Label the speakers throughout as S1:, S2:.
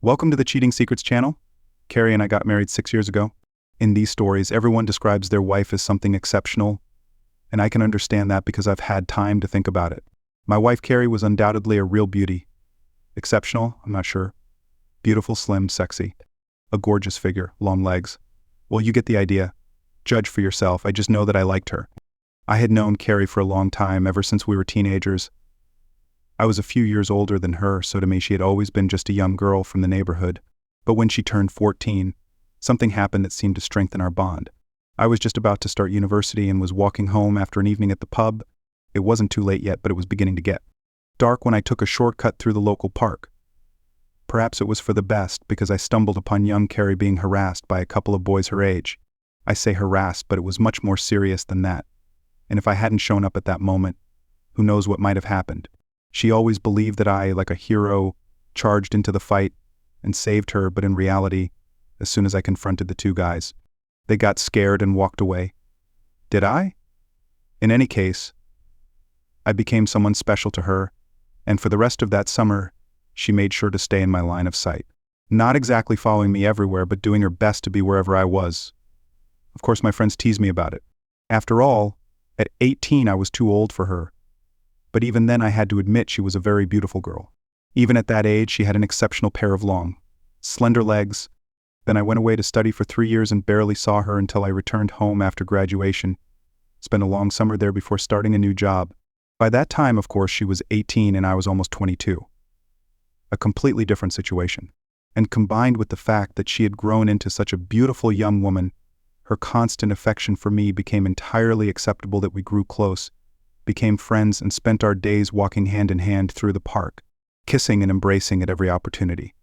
S1: Welcome to the Cheating Secrets channel. Carrie and I got married 6 years ago. In these stories, everyone describes their wife as something exceptional, and I can understand that because I've had time to think about it. My wife Carrie was undoubtedly a real beauty. Exceptional? I'm not sure. Beautiful, slim, sexy. A gorgeous figure, long legs. Well, you get the idea. Judge for yourself. I just know that I liked her. I had known Carrie for a long time, ever since we were teenagers. I was a few years older than her, so to me she had always been just a young girl from the neighborhood. But when she turned 14, something happened that seemed to strengthen our bond. I was just about to start university and was walking home after an evening at the pub. It wasn't too late yet, but it was beginning to get dark when I took a shortcut through the local park. Perhaps it was for the best, because I stumbled upon young Carrie being harassed by a couple of boys her age. I say harassed, but it was much more serious than that. And if I hadn't shown up at that moment, who knows what might have happened. She always believed that I, like a hero, charged into the fight and saved her, but in reality, as soon as I confronted the two guys, they got scared and walked away. Did I? In any case, I became someone special to her, and for the rest of that summer, she made sure to stay in my line of sight. Not exactly following me everywhere, but doing her best to be wherever I was. Of course, my friends teased me about it. After all, at 18, I was too old for her. But even then I had to admit she was a very beautiful girl. Even at that age, she had an exceptional pair of long, slender legs. Then I went away to study for 3 years and barely saw her until I returned home after graduation. Spent a long summer there before starting a new job. By that time, of course, she was 18 and I was almost 22. A completely different situation. And combined with the fact that she had grown into such a beautiful young woman, her constant affection for me became entirely acceptable that we grew close, became friends, and spent our days walking hand in hand through the park, kissing and embracing at every opportunity.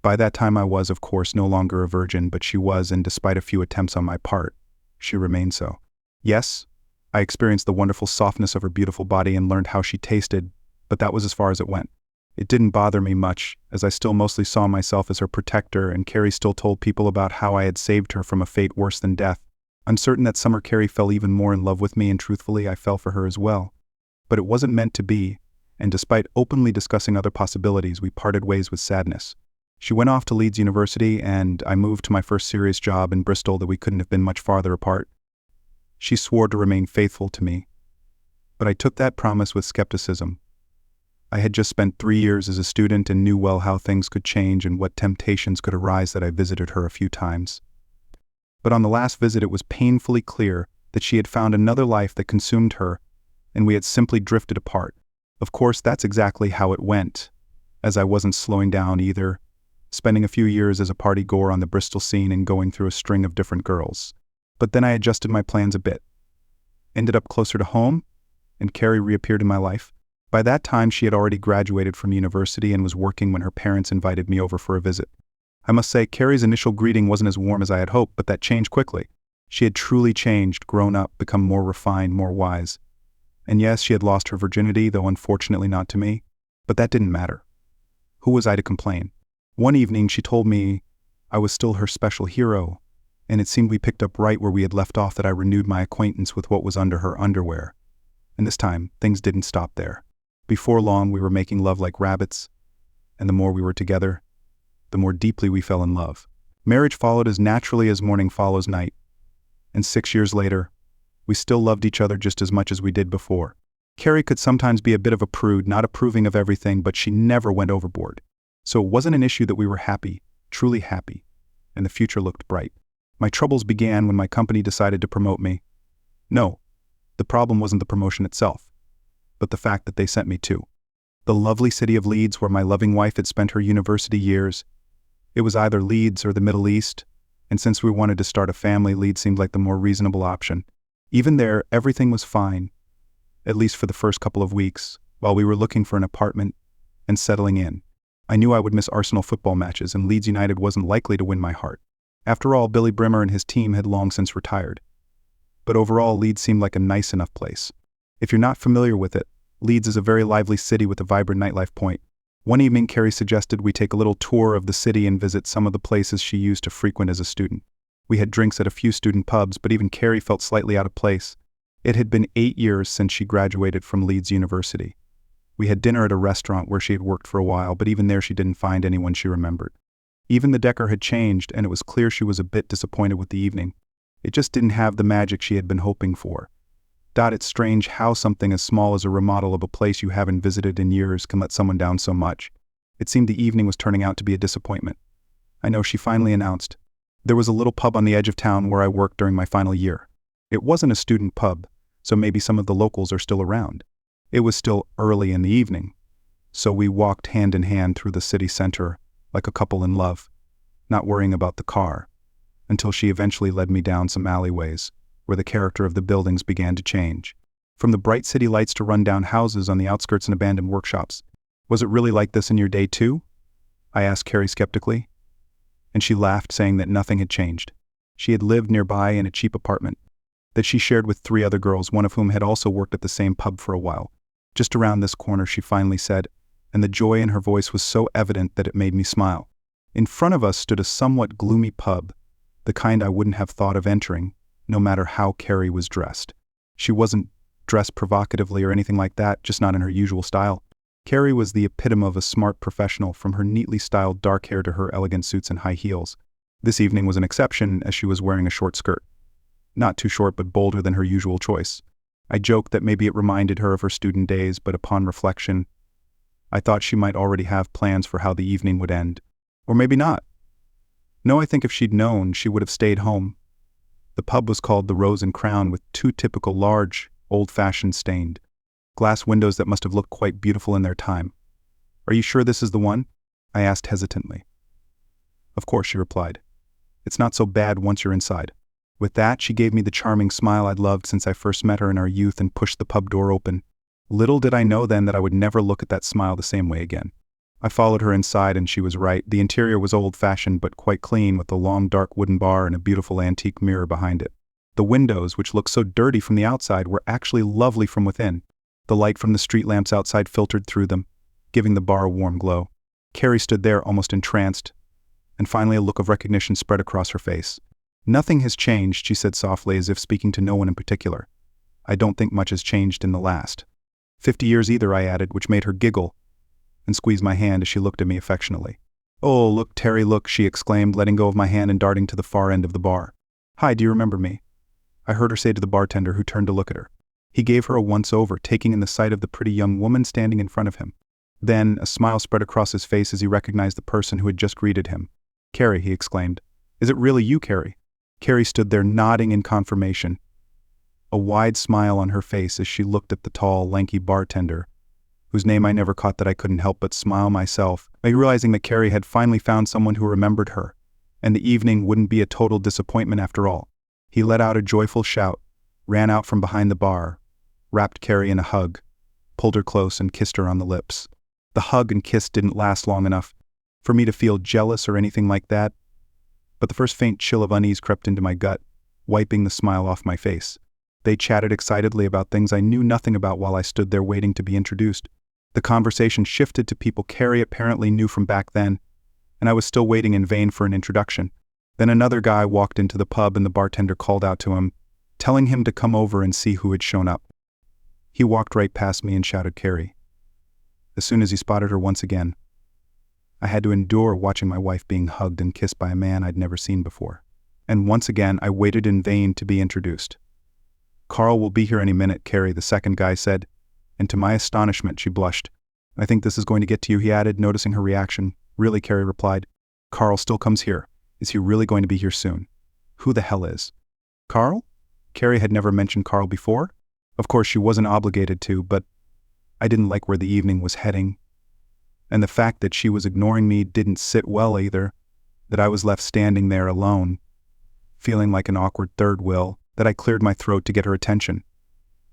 S1: By that time I was, of course, no longer a virgin, but she was, and despite a few attempts on my part, she remained so. Yes, I experienced the wonderful softness of her beautiful body and learned how she tasted, but that was as far as it went. It didn't bother me much, as I still mostly saw myself as her protector, and Carrie still told people about how I had saved her from a fate worse than death. I'm certain that summer Carrie fell even more in love with me, and truthfully I fell for her as well. But it wasn't meant to be, and despite openly discussing other possibilities, we parted ways with sadness. She went off to Leeds University, and I moved to my first serious job in Bristol that we couldn't have been much farther apart. She swore to remain faithful to me, but I took that promise with skepticism. I had just spent 3 years as a student and knew well how things could change and what temptations could arise that I visited her a few times. But on the last visit it was painfully clear that she had found another life that consumed her, and we had simply drifted apart. Of course, that's exactly how it went, as I wasn't slowing down either, spending a few years as a party-goer on the Bristol scene and going through a string of different girls. But then I adjusted my plans a bit. Ended up closer to home, and Carrie reappeared in my life. By that time, she had already graduated from university and was working when her parents invited me over for a visit. I must say, Carrie's initial greeting wasn't as warm as I had hoped, but that changed quickly. She had truly changed, grown up, become more refined, more wise. And yes, she had lost her virginity, though unfortunately not to me. But that didn't matter. Who was I to complain? One evening she told me I was still her special hero, and it seemed we picked up right where we had left off, that I renewed my acquaintance with what was under her underwear. And this time, things didn't stop there. Before long, we were making love like rabbits, and the more we were together, the more deeply we fell in love. Marriage followed as naturally as morning follows night, and 6 years later, we still loved each other just as much as we did before. Carrie could sometimes be a bit of a prude, not approving of everything, but she never went overboard. So it wasn't an issue that we were happy, truly happy, and the future looked bright. My troubles began when my company decided to promote me. No, the problem wasn't the promotion itself, but the fact that they sent me to the lovely city of Leeds, where my loving wife had spent her university years. It was either Leeds or the Middle East, and since we wanted to start a family, Leeds seemed like the more reasonable option. Even there, everything was fine, at least for the first couple of weeks, while we were looking for an apartment and settling in. I knew I would miss Arsenal football matches, and Leeds United wasn't likely to win my heart. After all, Billy Brimmer and his team had long since retired. But overall, Leeds seemed like a nice enough place. If you're not familiar with it, Leeds is a very lively city with a vibrant nightlife point. One evening, Carrie suggested we take a little tour of the city and visit some of the places she used to frequent as a student. We had drinks at a few student pubs, but even Carrie felt slightly out of place. It had been 8 years since she graduated from Leeds University. We had dinner at a restaurant where she had worked for a while, but even there she didn't find anyone she remembered. Even the decor had changed, and it was clear she was a bit disappointed with the evening. It just didn't have the magic she had been hoping for. It's strange how something as small as a remodel of a place you haven't visited in years can let someone down so much. It seemed the evening was turning out to be a disappointment. I know, she finally announced. There was a little pub on the edge of town where I worked during my final year. It wasn't a student pub, so maybe some of the locals are still around. It was still early in the evening, so we walked hand in hand through the city center like a couple in love, not worrying about the car, until she eventually led me down some alleyways where the character of the buildings began to change. From the bright city lights to run-down houses on the outskirts and abandoned workshops. Was it really like this in your day too? I asked Carrie skeptically. And she laughed, saying that nothing had changed. She had lived nearby in a cheap apartment that she shared with 3 other girls, one of whom had also worked at the same pub for a while. Just around this corner, she finally said, and the joy in her voice was so evident that it made me smile. In front of us stood a somewhat gloomy pub, the kind I wouldn't have thought of entering, no matter how Carrie was dressed. She wasn't dressed provocatively or anything like that, just not in her usual style. Carrie was the epitome of a smart professional, from her neatly styled dark hair to her elegant suits and high heels. This evening was an exception, as she was wearing a short skirt. Not too short, but bolder than her usual choice. I joked that maybe it reminded her of her student days, but upon reflection, I thought she might already have plans for how the evening would end. Or maybe not. No, I think if she'd known, she would have stayed home. The pub was called the Rose and Crown, with 2 typical large, old-fashioned stained glass windows that must have looked quite beautiful in their time. Are you sure this is the one? I asked hesitantly. Of course, she replied. It's not so bad once you're inside. With that, she gave me the charming smile I'd loved since I first met her in our youth and pushed the pub door open. Little did I know then that I would never look at that smile the same way again. I followed her inside, and she was right. The interior was old-fashioned but quite clean, with a long dark wooden bar and a beautiful antique mirror behind it. The windows, which looked so dirty from the outside, were actually lovely from within. The light from the street lamps outside filtered through them, giving the bar a warm glow. Carrie stood there almost entranced, and finally a look of recognition spread across her face. Nothing has changed, she said softly, as if speaking to no one in particular. I don't think much has changed in the last 50 years either, I added, which made her giggle and squeeze my hand as she looked at me affectionately. Oh, look, Terry, look, she exclaimed, letting go of my hand and darting to the far end of the bar. Hi, do you remember me? I heard her say to the bartender, who turned to look at her. He gave her a once-over, taking in the sight of the pretty young woman standing in front of him. Then, a smile spread across his face as he recognized the person who had just greeted him. Carrie, he exclaimed. Is it really you, Carrie? Carrie stood there nodding in confirmation, a wide smile on her face as she looked at the tall, lanky bartender, whose name I never caught that I couldn't help but smile myself, by realizing that Carrie had finally found someone who remembered her, and the evening wouldn't be a total disappointment after all. He let out a joyful shout, ran out from behind the bar, wrapped Carrie in a hug, pulled her close and kissed her on the lips. The hug and kiss didn't last long enough for me to feel jealous or anything like that, but the first faint chill of unease crept into my gut, wiping the smile off my face. They chatted excitedly about things I knew nothing about while I stood there waiting to be introduced. The conversation shifted to people Carrie apparently knew from back then, and I was still waiting in vain for an introduction. Then another guy walked into the pub and the bartender called out to him, telling him to come over and see who had shown up. He walked right past me and shouted Carrie. As soon as he spotted her once again, I had to endure watching my wife being hugged and kissed by a man I'd never seen before. And once again, I waited in vain to be introduced. Carl will be here any minute, Carrie, the second guy said, and to my astonishment, she blushed. I think this is going to get to you, he added, noticing her reaction. Really, Carrie replied. Carl still comes here. Is he really going to be here soon? Who the hell is Carl? Carrie had never mentioned Carl before. Of course, she wasn't obligated to, but I didn't like where the evening was heading. And the fact that she was ignoring me didn't sit well either, that I was left standing there alone, feeling like an awkward third wheel, that I cleared my throat to get her attention.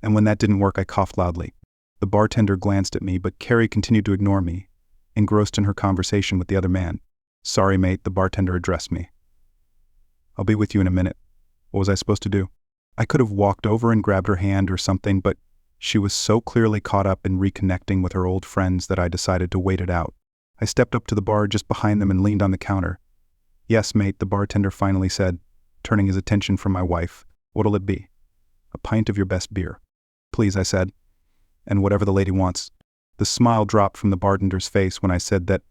S1: And when that didn't work, I coughed loudly. The bartender glanced at me, but Carrie continued to ignore me, engrossed in her conversation with the other man. Sorry, mate, the bartender addressed me. I'll be with you in a minute. What was I supposed to do? I could have walked over and grabbed her hand or something, but she was so clearly caught up in reconnecting with her old friends that I decided to wait it out. I stepped up to the bar just behind them and leaned on the counter. Yes, mate, the bartender finally said, turning his attention from my wife. What'll it be? A pint of your best beer. Please, I said. And whatever the lady wants. The smile dropped from the bartender's face when I said that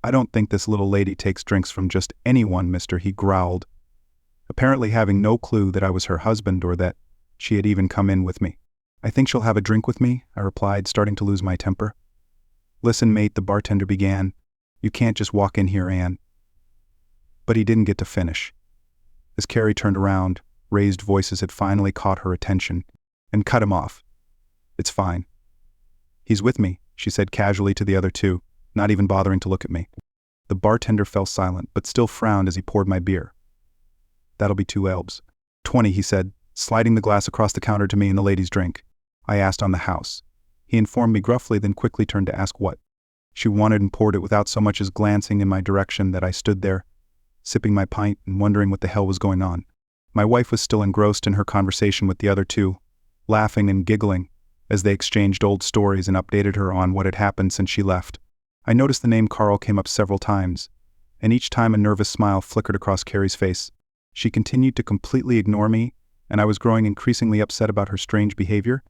S1: "I don't think this little lady takes drinks from just anyone, mister," he growled, apparently having no clue that I was her husband or that she had even come in with me. "I think she'll have a drink with me," I replied, starting to lose my temper. "Listen, mate," the bartender began. "You can't just walk in here and—" But he didn't get to finish. As Carrie turned around, raised voices had finally caught her attention and cut him off. "It's fine. He's with me," she said casually to the other two, not even bothering to look at me. The bartender fell silent, but still frowned as he poured my beer. "That'll be 2 elbs. 20, he said, sliding the glass across the counter to me and the lady's drink. I asked on the house. He informed me gruffly, then quickly turned to ask what she wanted and poured it without so much as glancing in my direction that I stood there, sipping my pint and wondering what the hell was going on. My wife was still engrossed in her conversation with the other two, laughing and giggling as they exchanged old stories and updated her on what had happened since she left. I noticed the name Carl came up several times, and each time a nervous smile flickered across Carrie's face. She continued to completely ignore me, and I was growing increasingly upset about her strange behavior.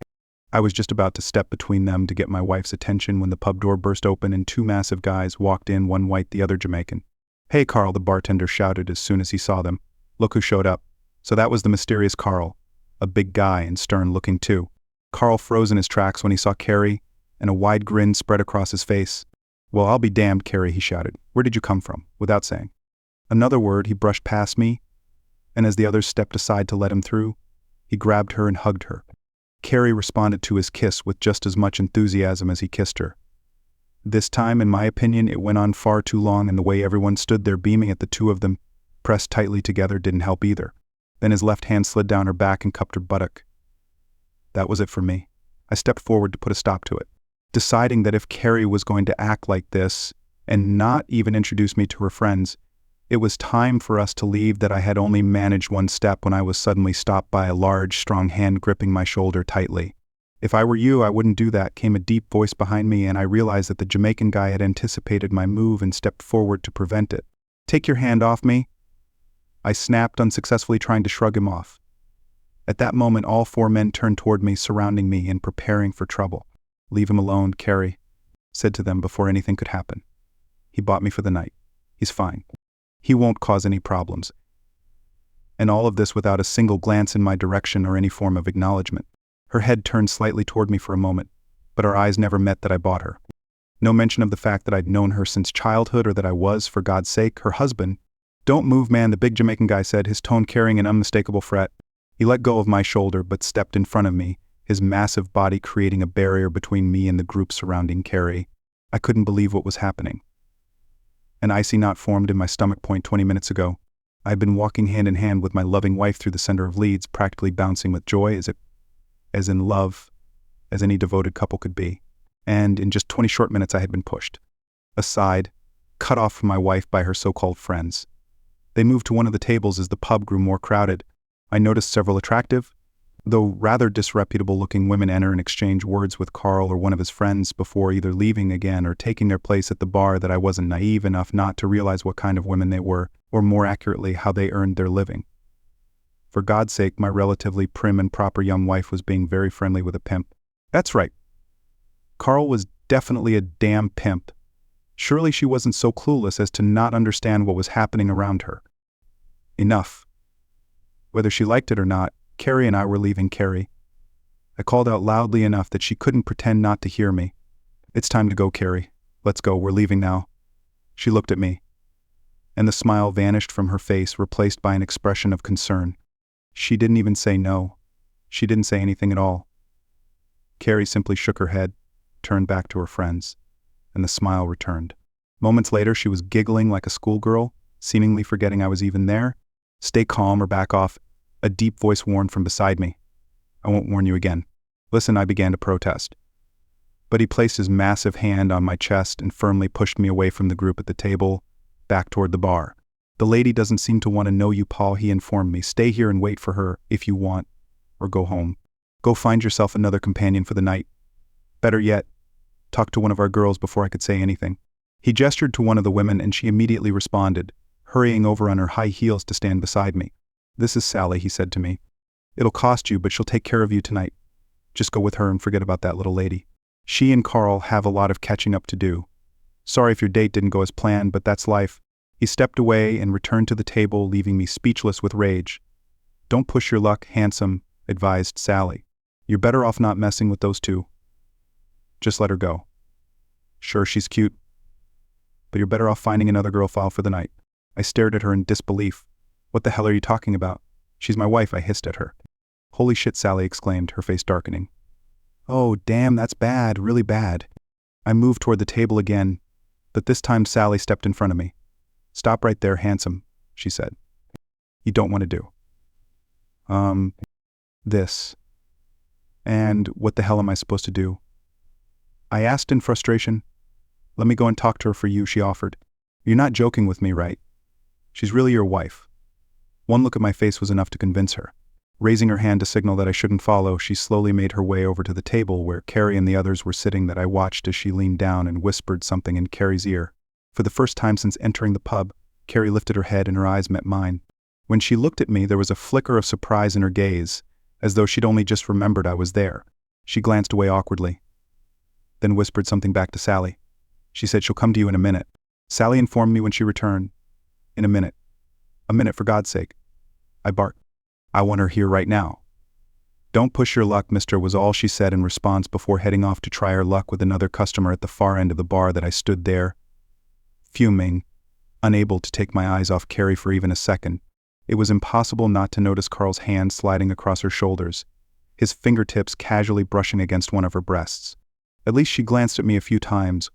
S1: I was just about to step between them to get my wife's attention when the pub door burst open and 2 massive guys walked in, one white, the other Jamaican. "Hey, Carl," the bartender shouted as soon as he saw them. "Look who showed up." So that was the mysterious Carl, a big guy and stern-looking too. Carl froze in his tracks when he saw Carrie, and a wide grin spread across his face. "Well, I'll be damned, Carrie," he shouted. "Where did you come from?" Without saying another word, he brushed past me, and as the others stepped aside to let him through, he grabbed her and hugged her. Carrie responded to his kiss with just as much enthusiasm as he kissed her. This time, in my opinion, it went on far too long, and the way everyone stood there beaming at the two of them, pressed tightly together, didn't help either. Then his left hand slid down her back and cupped her buttock. That was it for me. I stepped forward to put a stop to it, deciding that if Carrie was going to act like this and not even introduce me to her friends, it was time for us to leave. That I had only managed one step when I was suddenly stopped by a large, strong hand gripping my shoulder tightly. "If I were you, I wouldn't do that," came a deep voice behind me, and I realized that the Jamaican guy had anticipated my move and stepped forward to prevent it. "Take your hand off me," I snapped, unsuccessfully trying to shrug him off. At that moment, all 4 men turned toward me, surrounding me and preparing for trouble. "Leave him alone," Carrie said to them before anything could happen. "He bought me for the night. He's fine. He won't cause any problems." And all of this without a single glance in my direction or any form of acknowledgement. Her head turned slightly toward me for a moment, but our eyes never met. That I bought her. No mention of the fact that I'd known her since childhood or that I was, for God's sake, her husband. "Don't move, man," the big Jamaican guy said, his tone carrying an unmistakable threat. He let go of my shoulder but stepped in front of me, his massive body creating a barrier between me and the group surrounding Carrie. I couldn't believe what was happening. An icy knot formed in my stomach. 20 minutes ago, I had been walking hand in hand with my loving wife through the center of Leeds, practically bouncing with joy, as in love as any devoted couple could be. And in just 20 short minutes I had been pushed aside, cut off from my wife by her so-called friends. They moved to one of the tables as the pub grew more crowded. I noticed several attractive, though rather disreputable-looking women enter and exchange words with Carl or one of his friends before either leaving again or taking their place at the bar. That I wasn't naive enough not to realize what kind of women they were, or more accurately, how they earned their living. For God's sake, my relatively prim and proper young wife was being very friendly with a pimp. That's right. Carl was definitely a damn pimp. Surely she wasn't so clueless as to not understand what was happening around her. Enough. Whether she liked it or not, Carrie and I were leaving Carrie. I called out loudly enough that she couldn't pretend not to hear me. "It's time to go, Carrie. Let's go, we're leaving now." She looked at me, and the smile vanished from her face, replaced by an expression of concern. She didn't even say no. She didn't say anything at all. Carrie simply shook her head, turned back to her friends, and the smile returned. Moments later, she was giggling like a schoolgirl, seemingly forgetting I was even there. "Stay calm or back off," a deep voice warned from beside me. "I won't warn you again." "Listen," I began to protest. But he placed his massive hand on my chest and firmly pushed me away from the group at the table, back toward the bar. "The lady doesn't seem to want to know you, Paul," he informed me. "Stay here and wait for her if you want, or go home. Go find yourself another companion for the night. Better yet, talk to one of our girls." Before I could say anything, he gestured to one of the women, and she immediately responded, hurrying over on her high heels to stand beside me. "This is Sally," he said to me. "It'll cost you, but she'll take care of you tonight. Just go with her and forget about that little lady. She and Carl have a lot of catching up to do." Sorry if your date didn't go as planned, but that's life. He stepped away and returned to the table, leaving me speechless with rage. Don't push your luck, handsome, advised Sally. You're better off not messing with those two. Just let her go. Sure, she's cute, but you're better off finding another girl file for the night. I stared at her in disbelief. What the hell are you talking about? She's my wife, I hissed at her. Holy shit, Sally exclaimed, her face darkening. Oh, damn, that's bad, really bad. I moved toward the table again, but this time Sally stepped in front of me. Stop right there, handsome, she said. You don't want to do. This. And what the hell am I supposed to do? I asked in frustration. Let me go and talk to her for you, she offered. You're not joking with me, right? She's really your wife. One look at my face was enough to convince her. Raising her hand to signal that I shouldn't follow, she slowly made her way over to the table where Carrie and the others were sitting that I watched as she leaned down and whispered something in Carrie's ear. For the first time since entering the pub, Carrie lifted her head and her eyes met mine. When she looked at me, there was a flicker of surprise in her gaze, as though she'd only just remembered I was there. She glanced away awkwardly, then whispered something back to Sally. She said she'll come to you in a minute. Sally informed me when she returned. In a minute. A minute, for God's sake. I barked. I want her here right now. Don't push your luck, mister, was all she said in response before heading off to try her luck with another customer at the far end of the bar that I stood there, fuming, unable to take my eyes off Carrie for even a second. It was impossible not to notice Carl's hand sliding across her shoulders, his fingertips casually brushing against one of her breasts. At least she glanced at me a few times,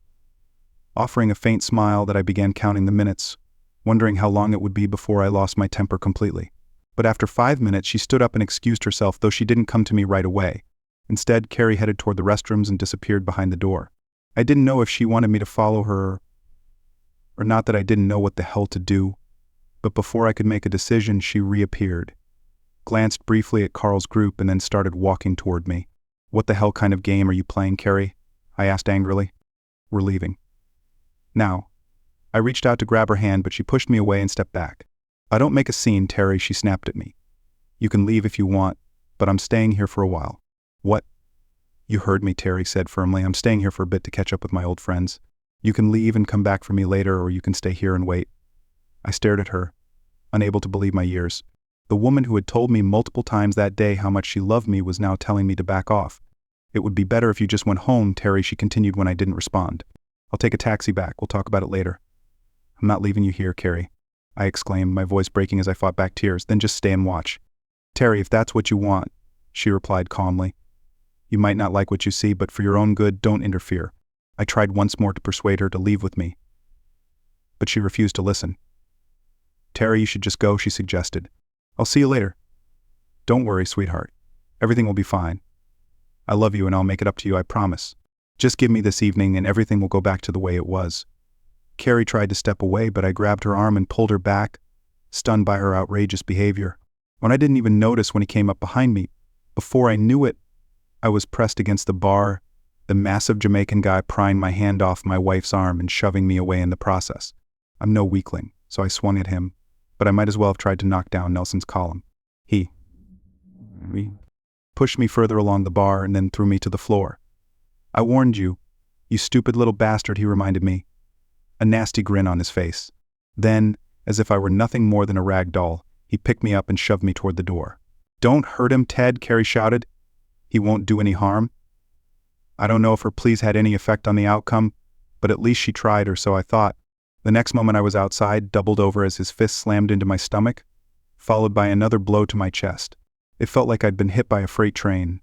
S1: offering a faint smile that I began counting the minutes, wondering how long it would be before I lost my temper completely. But after 5 minutes, she stood up and excused herself, though she didn't come to me right away. Instead, Carrie headed toward the restrooms and disappeared behind the door. I didn't know if she wanted me to follow her, or not that I didn't know what the hell to do, but before I could make a decision, she reappeared, glanced briefly at Carl's group, and then started walking toward me. What the hell kind of game are you playing, Carrie? I asked angrily. We're leaving. Now. I reached out to grab her hand, but she pushed me away and stepped back. I don't make a scene, Terry, she snapped at me. You can leave if you want, but I'm staying here for a while. What? You heard me, Terry said firmly. I'm staying here for a bit to catch up with my old friends. You can leave and come back for me later, or you can stay here and wait. I stared at her, unable to believe my ears. The woman who had told me multiple times that day how much she loved me was now telling me to back off. It would be better if you just went home, Terry, she continued when I didn't respond. I'll take a taxi back. We'll talk about it later. I'm not leaving you here, Carrie, I exclaimed, my voice breaking as I fought back tears. Then just stay and watch. Terry, if that's what you want, she replied calmly. You might not like what you see, but for your own good, don't interfere. I tried once more to persuade her to leave with me, but she refused to listen. Terry, you should just go, she suggested. I'll see you later. Don't worry, sweetheart. Everything will be fine. I love you and I'll make it up to you, I promise. Just give me this evening and everything will go back to the way it was. Carrie tried to step away, but I grabbed her arm and pulled her back, stunned by her outrageous behavior. When I didn't even notice when he came up behind me, before I knew it, I was pressed against the bar, the massive Jamaican guy prying my hand off my wife's arm and shoving me away in the process. I'm no weakling, so I swung at him, but I might as well have tried to knock down Nelson's column. He pushed me further along the bar and then threw me to the floor. I warned you, you stupid little bastard, he reminded me, a nasty grin on his face. Then, as if I were nothing more than a rag doll, he picked me up and shoved me toward the door. Don't hurt him, Ted, Carrie shouted. He won't do any harm. I don't know if her pleas had any effect on the outcome, but at least she tried, or so I thought. The next moment I was outside, doubled over as his fist slammed into my stomach, followed by another blow to my chest. It felt like I'd been hit by a freight train,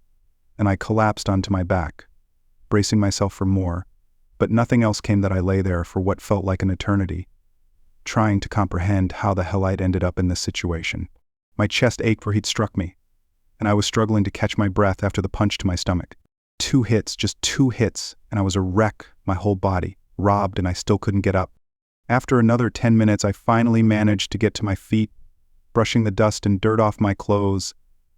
S1: and I collapsed onto my back, bracing myself for more, but nothing else came. That I lay there for what felt like an eternity, trying to comprehend how the hell I'd ended up in this situation. My chest ached where he'd struck me, and I was struggling to catch my breath after the punch to my stomach. 2 hits, just 2 hits, and I was a wreck, my whole body, robbed, and I still couldn't get up. After another 10 minutes, I finally managed to get to my feet, brushing the dust and dirt off my clothes.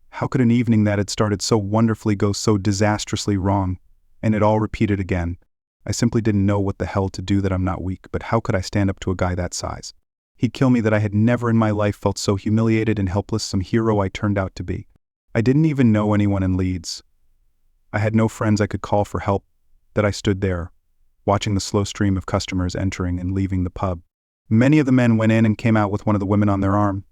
S1: How could an evening that had started so wonderfully go so disastrously wrong? And it all repeated again. I simply didn't know what the hell to do. That I'm not weak, but how could I stand up to a guy that size? He'd kill me. That I had never in my life felt so humiliated and helpless, some hero I turned out to be. I didn't even know anyone in Leeds. I had no friends I could call for help. That I stood there, watching the slow stream of customers entering and leaving the pub. Many of the men went in and came out with one of the women on their arm.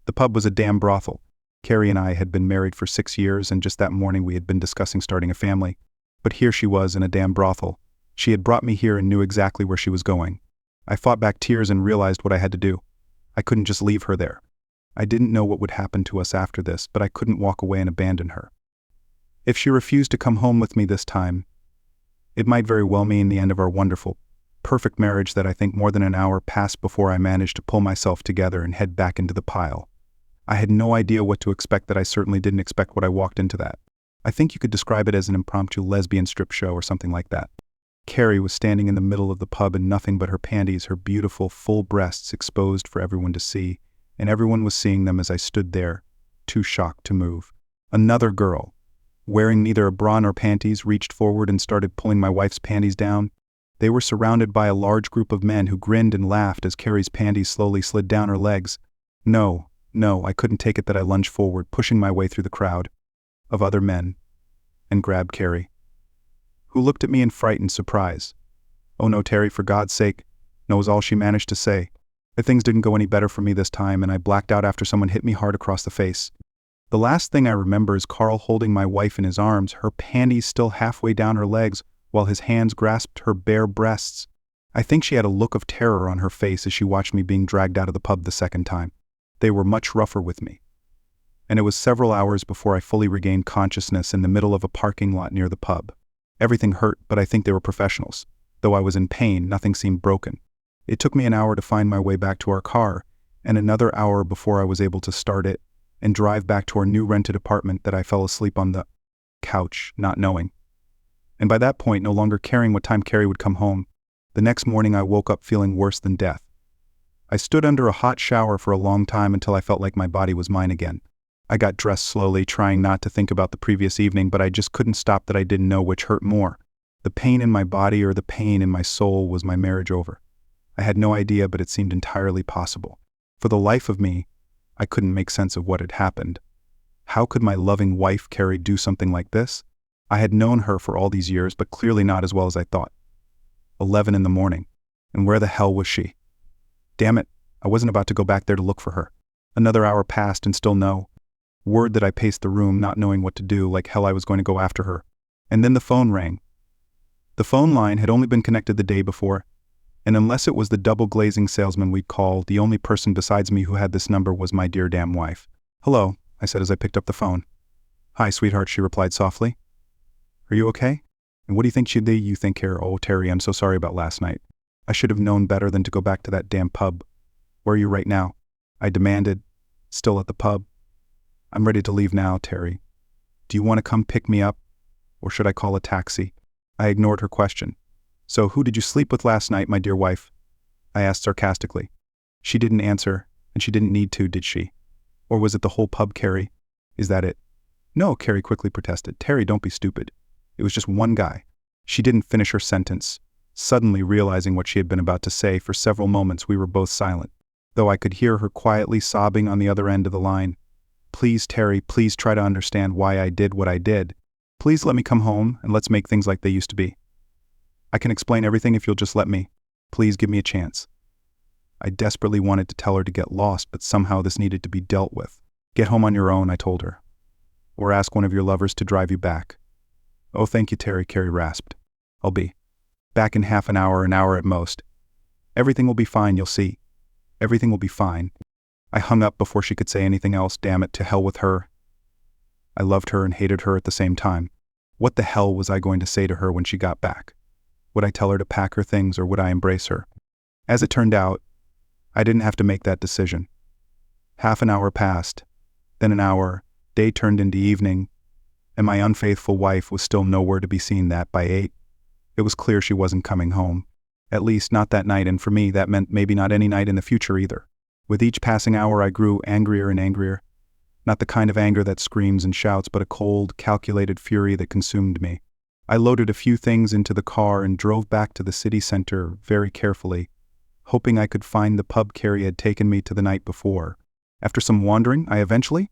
S1: The pub was a damn brothel. Carrie and I had been married for 6 years, and just that morning we had been discussing starting a family. But here she was in a damn brothel. She had brought me here and knew exactly where she was going. I fought back tears and realized what I had to do. I couldn't just leave her there. I didn't know what would happen to us after this, but I couldn't walk away and abandon her. If she refused to come home with me this time, it might very well mean the end of our wonderful, perfect marriage that I think more than an hour passed before I managed to pull myself together and head back into the pile. I had no idea what to expect, that I certainly didn't expect what I walked into that. I think you could describe it as an impromptu lesbian strip show or something like that. Carrie was standing in the middle of the pub in nothing but her panties, her beautiful, full breasts exposed for everyone to see, and everyone was seeing them as I stood there, too shocked to move. Another girl, wearing neither a bra nor panties, reached forward and started pulling my wife's panties down. They were surrounded by a large group of men who grinned and laughed as Carrie's panties slowly slid down her legs. No, I couldn't take it that I lunged forward, pushing my way through the crowd of other men, and grabbed Carrie, who looked at me in frightened surprise. "Oh no, Terry, for God's sake," was all she managed to say. But things didn't go any better for me this time, and I blacked out after someone hit me hard across the face. The last thing I remember is Carl holding my wife in his arms, her panties still halfway down her legs, while his hands grasped her bare breasts. I think she had a look of terror on her face as she watched me being dragged out of the pub the second time. They were much rougher with me, and it was several hours before I fully regained consciousness in the middle of a parking lot near the pub. Everything hurt, but I think they were professionals. Though I was in pain, nothing seemed broken. It took me an hour to find my way back to our car, and another hour before I was able to start it and drive back to our new rented apartment that I fell asleep on the couch, not knowing. And by that point, no longer caring what time Carrie would come home. The next morning I woke up feeling worse than death. I stood under a hot shower for a long time until I felt like my body was mine again. I got dressed slowly, trying not to think about the previous evening, but I just couldn't stop that I didn't know which hurt more. The pain in my body or the pain in my soul. Was my marriage over? I had no idea, but it seemed entirely possible. For the life of me, I couldn't make sense of what had happened. How could my loving wife, Carrie, do something like this? I had known her for all these years, but clearly not as well as I thought. 11 in the morning. And where the hell was she? Damn it, I wasn't about to go back there to look for her. Another hour passed and still no word. That I paced the room, not knowing what to do, like hell I was going to go after her. And then the phone rang. The phone line had only been connected the day before, and unless it was the double-glazing salesman we'd called, the only person besides me who had this number was my dear damn wife. "Hello," I said as I picked up the phone. "Hi, sweetheart," she replied softly. "Are you okay? And what do you think she'd do? You think here, oh, Terry, I'm so sorry about last night. I should have known better than to go back to that damn pub." "Where are you right now?" I demanded. "Still at the pub." "I'm ready to leave now, Terry. Do you want to come pick me up? Or should I call a taxi?" I ignored her question. "So who did you sleep with last night, my dear wife?" I asked sarcastically. She didn't answer, and she didn't need to, did she? Or was it the whole pub, Carrie? Is that it? "No," Carrie quickly protested. "Terry, don't be stupid. It was just one guy." She didn't finish her sentence. Suddenly realizing what she had been about to say, for several moments we were both silent, though I could hear her quietly sobbing on the other end of the line. "Please, Terry, please try to understand why I did what I did. Please let me come home, and let's make things like they used to be. I can explain everything if you'll just let me. Please give me a chance." I desperately wanted to tell her to get lost, but somehow this needed to be dealt with. "Get home on your own," I told her. "Or ask one of your lovers to drive you back." "Oh, thank you, Terry," Carrie rasped. "I'll be back in half an hour at most. Everything will be fine, you'll see. Everything will be fine." I hung up before she could say anything else. Damn it, to hell with her. I loved her and hated her at the same time. What the hell was I going to say to her when she got back? Would I tell her to pack her things, or would I embrace her? As it turned out, I didn't have to make that decision. Half an hour passed, then an hour, day turned into evening, and my unfaithful wife was still nowhere to be seen. That by 8, it was clear she wasn't coming home. At least not that night, and for me that meant maybe not any night in the future either. With each passing hour I grew angrier and angrier. Not the kind of anger that screams and shouts, but a cold, calculated fury that consumed me. I loaded a few things into the car and drove back to the city center very carefully, hoping I could find the pub Carrie had taken me to the night before. After some wandering, I eventually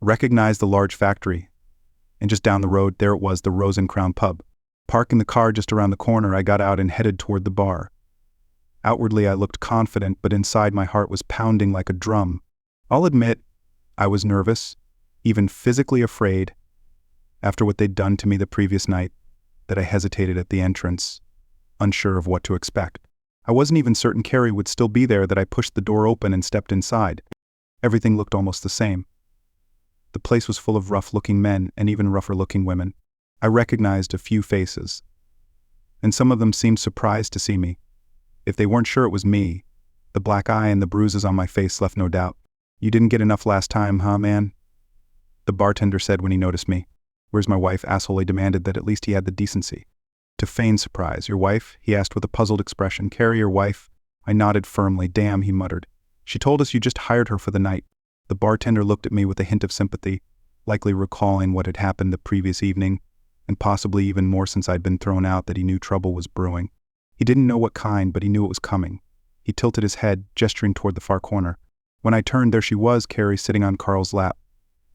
S1: recognized the large factory, and just down the road, there it was, the Rose and Crown pub. Parking the car just around the corner, I got out and headed toward the bar. Outwardly, I looked confident, but inside my heart was pounding like a drum. I'll admit, I was nervous, even physically afraid, after what they'd done to me the previous night, that I hesitated at the entrance, unsure of what to expect. I wasn't even certain Carrie would still be there that I pushed the door open and stepped inside. Everything looked almost the same. The place was full of rough-looking men and even rougher-looking women. I recognized a few faces, and some of them seemed surprised to see me. If they weren't sure it was me, the black eye and the bruises on my face left no doubt. "You didn't get enough last time, huh, man?" the bartender said when he noticed me. "Where's my wife?" asshole. He demanded that at least he had the decency to feign surprise. "Your wife?" he asked with a puzzled expression. "Carrie, your wife?" I nodded firmly. "Damn," he muttered. "She told us you just hired her for the night." The bartender looked at me with a hint of sympathy, likely recalling what had happened the previous evening, and possibly even more since I'd been thrown out, that he knew trouble was brewing. He didn't know what kind, but he knew it was coming. He tilted his head, gesturing toward the far corner. When I turned, there she was, Carrie, sitting on Carl's lap.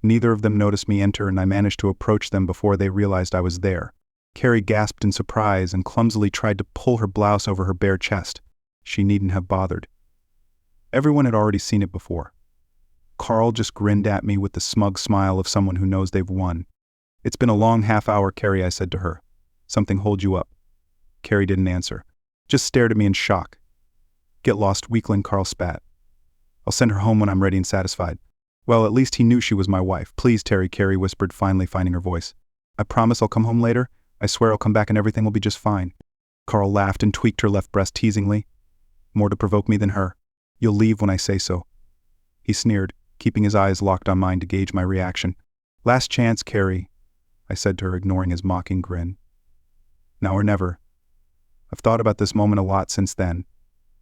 S1: Neither of them noticed me enter, and I managed to approach them before they realized I was there. Carrie gasped in surprise and clumsily tried to pull her blouse over her bare chest. She needn't have bothered. Everyone had already seen it before. Carl just grinned at me with the smug smile of someone who knows they've won. "It's been a long half hour, Carrie," I said to her. "Something hold you up?" Carrie didn't answer, just stared at me in shock. "Get lost, weakling," Carl spat. "I'll send her home when I'm ready and satisfied." Well, at least he knew she was my wife. "Please, Terry," Carrie whispered, finally finding her voice. "I promise I'll come home later. I swear I'll come back and everything will be just fine." Carl laughed and tweaked her left breast teasingly. "More to provoke me than her. You'll leave when I say so." He sneered, keeping his eyes locked on mine to gauge my reaction. "Last chance, Carrie," I said to her, ignoring his mocking grin. "Now or never. I've thought about this moment a lot since then,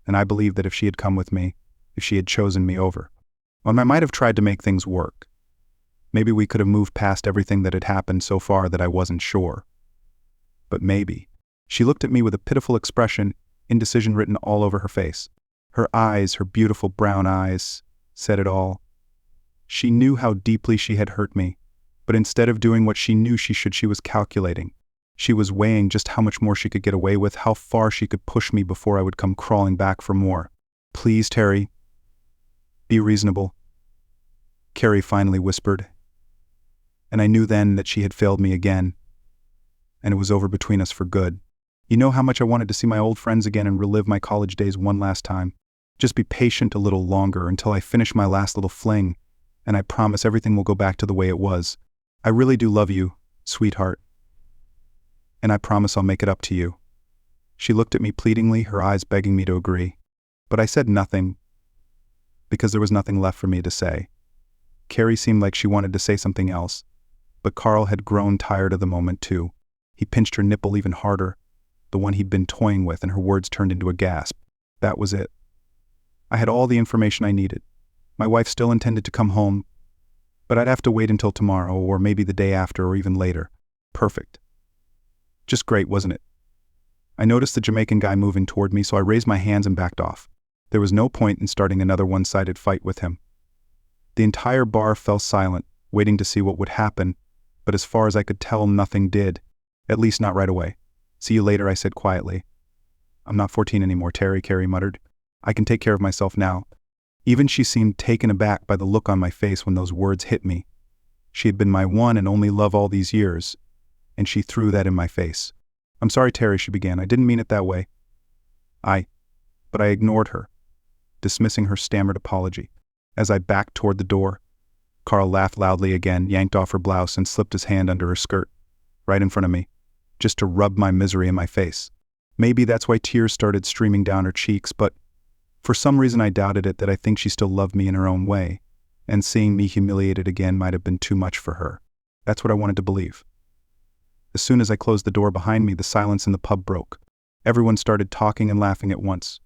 S1: and I believe that if she had come with me, if she had chosen me over, well, I might have tried to make things work. Maybe we could have moved past everything that had happened so far that I wasn't sure. But maybe." She looked at me with a pitiful expression, indecision written all over her face. Her eyes, her beautiful brown eyes, said it all. She knew how deeply she had hurt me, but instead of doing what she knew she should, she was calculating. She was weighing just how much more she could get away with, how far she could push me before I would come crawling back for more. "Please, Terry, be reasonable," Carrie finally whispered. And I knew then that she had failed me again, and it was over between us for good. "You know how much I wanted to see my old friends again and relive my college days one last time. Just be patient a little longer until I finish my last little fling, and I promise everything will go back to the way it was. I really do love you, sweetheart. And I promise I'll make it up to you." She looked at me pleadingly, her eyes begging me to agree. But I said nothing, because there was nothing left for me to say. Carrie seemed like she wanted to say something else, but Carl had grown tired of the moment too. He pinched her nipple even harder, the one he'd been toying with, and her words turned into a gasp. That was it. I had all the information I needed. My wife still intended to come home, but I'd have to wait until tomorrow, or maybe the day after, or even later. Perfect. Just great, wasn't it? I noticed the Jamaican guy moving toward me, so I raised my hands and backed off. There was no point in starting another one-sided fight with him. The entire bar fell silent, waiting to see what would happen, but as far as I could tell, nothing did. At least not right away. "See you later," I said quietly. "I'm not 14 anymore, Terry," Carrie muttered. "I can take care of myself now." Even she seemed taken aback by the look on my face when those words hit me. She had been my one and only love all these years, and she threw that in my face. "I'm sorry, Terry," she began. "I didn't mean it that way." But I ignored her, dismissing her stammered apology. As I backed toward the door, Carl laughed loudly again, yanked off her blouse, and slipped his hand under her skirt, right in front of me, just to rub my misery in my face. Maybe that's why tears started streaming down her cheeks, but for some reason I doubted it, that I think she still loved me in her own way, and seeing me humiliated again might have been too much for her. That's what I wanted to believe. As soon as I closed the door behind me, the silence in the pub broke. Everyone started talking and laughing at once.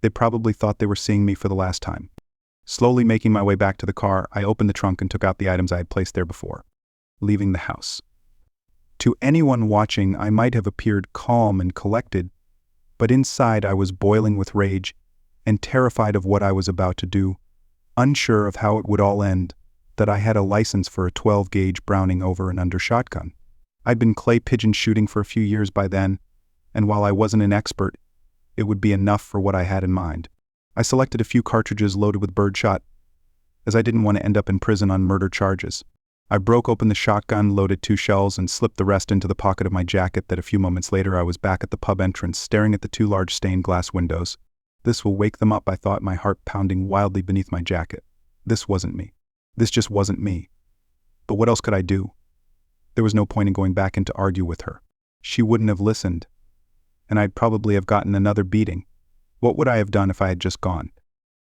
S1: They probably thought they were seeing me for the last time. Slowly making my way back to the car, I opened the trunk and took out the items I had placed there before, leaving the house. To anyone watching, I might have appeared calm and collected, but inside I was boiling with rage and terrified of what I was about to do, unsure of how it would all end, that I had a license for a 12-gauge Browning over and under shotgun. I'd been clay pigeon shooting for a few years by then, and while I wasn't an expert, it would be enough for what I had in mind. I selected a few cartridges loaded with birdshot, as I didn't want to end up in prison on murder charges. I broke open the shotgun, loaded 2 shells, and slipped the rest into the pocket of my jacket. That a few moments later I was back at the pub entrance, staring at the 2 large stained glass windows. This will wake them up, I thought, my heart pounding wildly beneath my jacket. This wasn't me. This just wasn't me. But what else could I do? There was no point in going back in to argue with her. She wouldn't have listened, and I'd probably have gotten another beating. What would I have done if I had just gone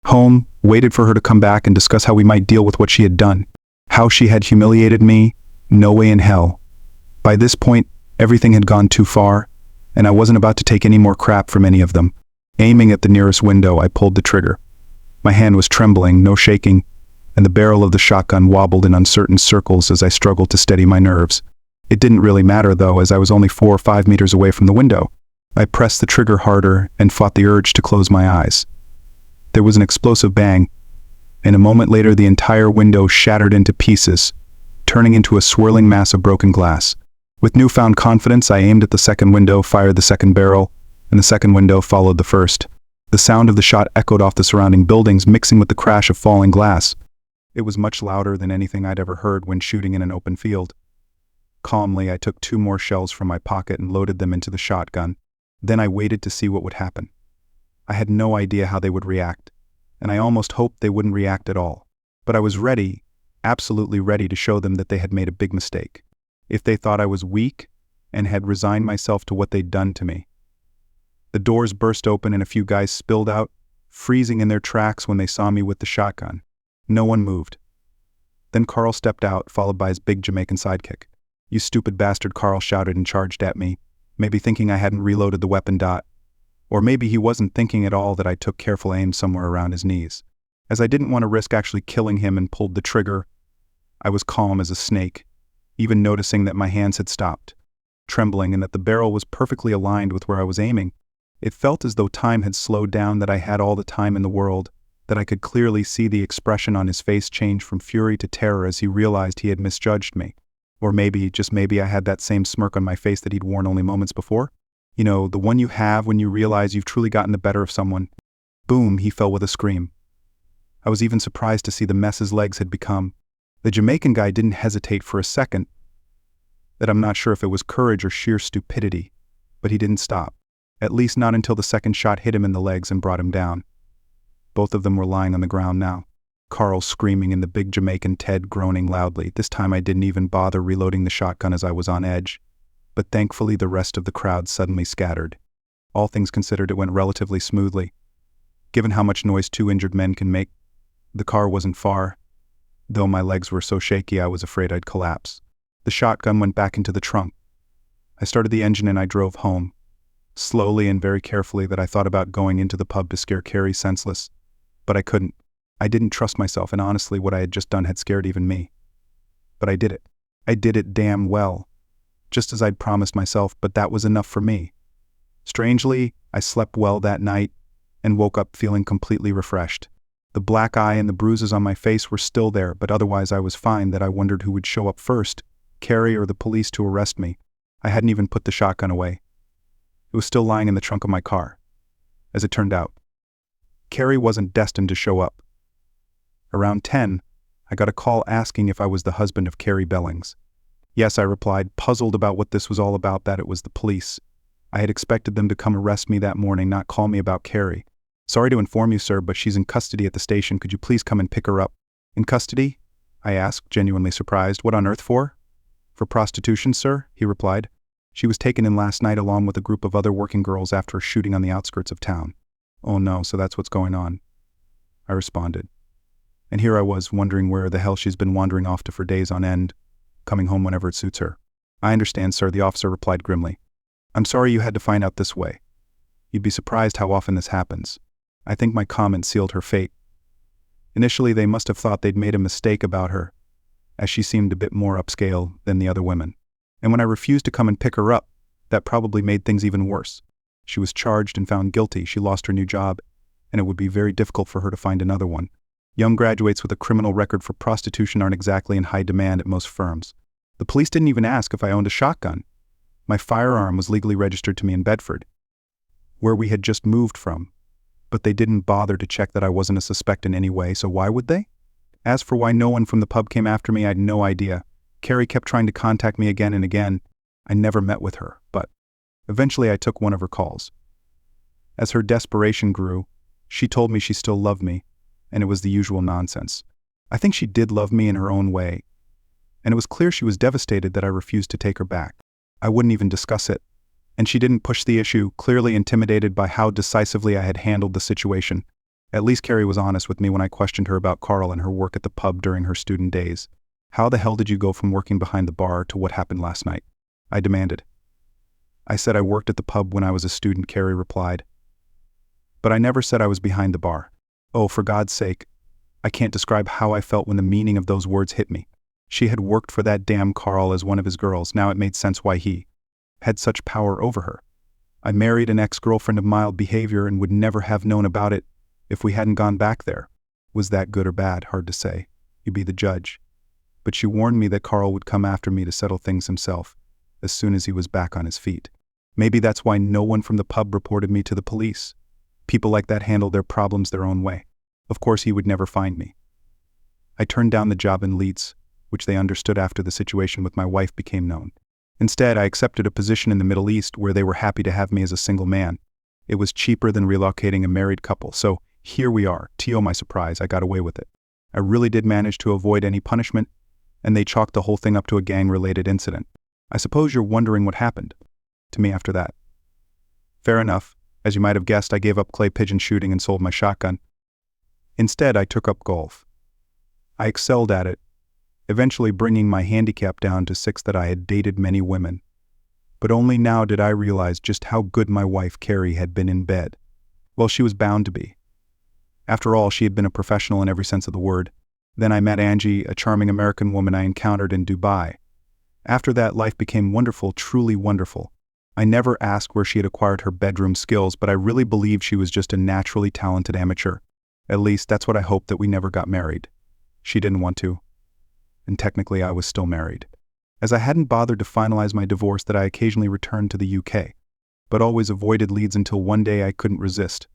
S1: home, waited for her to come back and discuss how we might deal with what she had done? How she had humiliated me? No way in hell. By this point, everything had gone too far, and I wasn't about to take any more crap from any of them. Aiming at the nearest window, I pulled the trigger. My hand was trembling, no shaking, and the barrel of the shotgun wobbled in uncertain circles as I struggled to steady my nerves. It didn't really matter, though, as I was only 4 or 5 meters away from the window. I pressed the trigger harder and fought the urge to close my eyes. There was an explosive bang, and a moment later the entire window shattered into pieces, turning into a swirling mass of broken glass. With newfound confidence, I aimed at the second window, fired the second barrel, and the second window followed the first. The sound of the shot echoed off the surrounding buildings, mixing with the crash of falling glass. It was much louder than anything I'd ever heard when shooting in an open field. Calmly, I took 2 more shells from my pocket and loaded them into the shotgun. Then I waited to see what would happen. I had no idea how they would react, and I almost hoped they wouldn't react at all. But I was ready, absolutely ready to show them that they had made a big mistake. If they thought I was weak and had resigned myself to what they'd done to me. The doors burst open and a few guys spilled out, freezing in their tracks when they saw me with the shotgun. No one moved. Then Carl stepped out, followed by his big Jamaican sidekick. "You stupid bastard," Carl shouted and charged at me, maybe thinking I hadn't reloaded the weapon. Or maybe he wasn't thinking at all that I took careful aim somewhere around his knees. As I didn't want to risk actually killing him and pulled the trigger, I was calm as a snake, even noticing that my hands had stopped trembling and that the barrel was perfectly aligned with where I was aiming. It felt as though time had slowed down, that I had all the time in the world, that I could clearly see the expression on his face change from fury to terror as he realized he had misjudged me. Or maybe, just maybe, I had that same smirk on my face that he'd worn only moments before. You know, the one you have when you realize you've truly gotten the better of someone. Boom, he fell with a scream. I was even surprised to see the mess his legs had become. The Jamaican guy didn't hesitate for a second. That I'm not sure if it was courage or sheer stupidity, but he didn't stop. At least not until the second shot hit him in the legs and brought him down. Both of them were lying on the ground now. Carl screaming and the big Jamaican Ted groaning loudly. This time I didn't even bother reloading the shotgun as I was on edge. But thankfully the rest of the crowd suddenly scattered. All things considered, it went relatively smoothly. Given how much noise 2 injured men can make, the car wasn't far. Though my legs were so shaky I was afraid I'd collapse. The shotgun went back into the trunk. I started the engine and I drove home. Slowly and very carefully, that I thought about going into the pub to scare Carrie senseless. But I couldn't. I didn't trust myself, and honestly what I had just done had scared even me. But I did it. I did it damn well. Just as I'd promised myself, but that was enough for me. Strangely, I slept well that night and woke up feeling completely refreshed. The black eye and the bruises on my face were still there, but otherwise I was fine. That I wondered who would show up first, Carrie or the police, to arrest me. I hadn't even put the shotgun away. It was still lying in the trunk of my car. As it turned out, Carrie wasn't destined to show up. Around 10, I got a call asking if I was the husband of Carrie Bellings. Yes, I replied, puzzled about what this was all about, that it was the police. I had expected them to come arrest me that morning, not call me about Carrie. "Sorry to inform you, sir, but she's in custody at the station. Could you please come and pick her up?" "In custody?" I asked, genuinely surprised. "What on earth for?" "For prostitution, sir," he replied. "She was taken in last night along with a group of other working girls after a shooting on the outskirts of town." "Oh no, so that's what's going on," I responded. And here I was, wondering where the hell she's been wandering off to for days on end, coming home whenever it suits her. "I understand, sir," the officer replied grimly. "I'm sorry you had to find out this way. You'd be surprised how often this happens." I think my comment sealed her fate. Initially, they must have thought they'd made a mistake about her, as she seemed a bit more upscale than the other women. And when I refused to come and pick her up, that probably made things even worse. She was charged and found guilty, she lost her new job, and it would be very difficult for her to find another one. Young graduates with a criminal record for prostitution aren't exactly in high demand at most firms. The police didn't even ask if I owned a shotgun. My firearm was legally registered to me in Bedford, where we had just moved from. But they didn't bother to check that I wasn't a suspect in any way, so why would they? As for why no one from the pub came after me, I had no idea. Carrie kept trying to contact me again and again. I never met with her, but eventually I took one of her calls. As her desperation grew, she told me she still loved me, and it was the usual nonsense. I think she did love me in her own way, and it was clear she was devastated that I refused to take her back. I wouldn't even discuss it, and she didn't push the issue, clearly intimidated by how decisively I had handled the situation. At least Carrie was honest with me when I questioned her about Carl and her work at the pub during her student days. How the hell did you go from working behind the bar to what happened last night? I demanded. I said I worked at the pub when I was a student, Carrie replied. But I never said I was behind the bar. Oh, for God's sake. I can't describe how I felt when the meaning of those words hit me. She had worked for that damn Carl as one of his girls. Now it made sense why he had such power over her. I married an ex-girlfriend of mild behavior and would never have known about it if we hadn't gone back there. Was that good or bad? Hard to say. You be the judge. But she warned me that Carl would come after me to settle things himself as soon as he was back on his feet. Maybe that's why no one from the pub reported me to the police. People like that handle their problems their own way. Of course, he would never find me. I turned down the job in Leeds, which they understood after the situation with my wife became known. Instead, I accepted a position in the Middle East where they were happy to have me as a single man. It was cheaper than relocating a married couple, so here we are. To my surprise, I got away with it. I really did manage to avoid any punishment, and they chalked the whole thing up to a gang-related incident. I suppose you're wondering what happened to me after that. Fair enough. As you might have guessed, I gave up clay pigeon shooting and sold my shotgun. Instead, I took up golf. I excelled at it, eventually bringing my handicap down to 6 that I had dated many women. But only now did I realize just how good my wife Carrie had been in bed. Well, she was bound to be. After all, she had been a professional in every sense of the word. Then I met Angie, a charming American woman I encountered in Dubai. After that, life became wonderful, truly wonderful. I never asked where she had acquired her bedroom skills, but I really believed she was just a naturally talented amateur. At least, that's what I hoped, that we never got married. She didn't want to. And technically, I was still married. As I hadn't bothered to finalize my divorce, that I occasionally returned to the UK, but always avoided Leeds until one day I couldn't resist.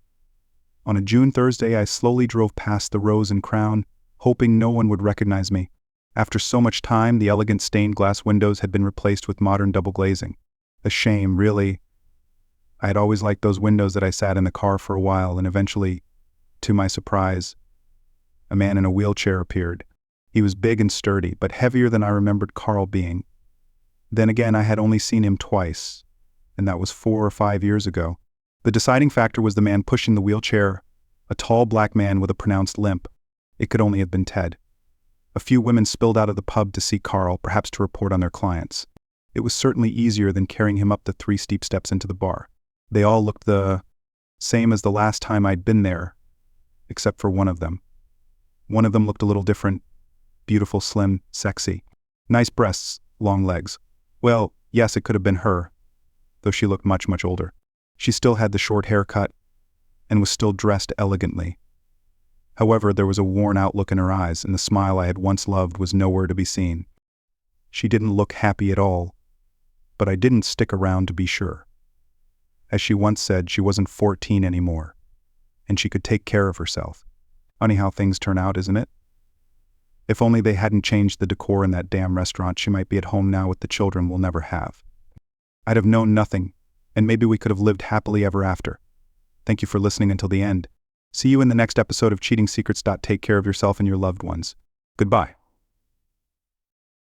S1: On a June Thursday, I slowly drove past the Rose and Crown, hoping no one would recognize me. After so much time, the elegant stained glass windows had been replaced with modern double glazing. A shame, really. I had always liked those windows that I sat in the car for a while, and eventually, to my surprise, a man in a wheelchair appeared. He was big and sturdy, but heavier than I remembered Carl being. Then again, I had only seen him twice, and that was 4 or 5 years ago. The deciding factor was the man pushing the wheelchair, a tall black man with a pronounced limp. It could only have been Ted. A few women spilled out of the pub to see Carl, perhaps to report on their clients. It was certainly easier than carrying him up the 3 steep steps into the bar. They all looked the same as the last time I'd been there, except for one of them. One of them looked a little different. Beautiful, slim, sexy. Nice breasts, long legs. Well, yes, it could have been her, though she looked much, much older. She still had the short haircut and was still dressed elegantly. However, there was a worn-out look in her eyes, and the smile I had once loved was nowhere to be seen. She didn't look happy at all, but I didn't stick around to be sure. As she once said, she wasn't 14 anymore, and she could take care of herself. Funny how things turn out, isn't it? If only they hadn't changed the decor in that damn restaurant, she might be at home now with the children we'll never have. I'd have known nothing, and maybe we could have lived happily ever after. Thank you for listening until the end. See you in the next episode of Cheating Secrets. Take care of yourself and your loved ones. Goodbye.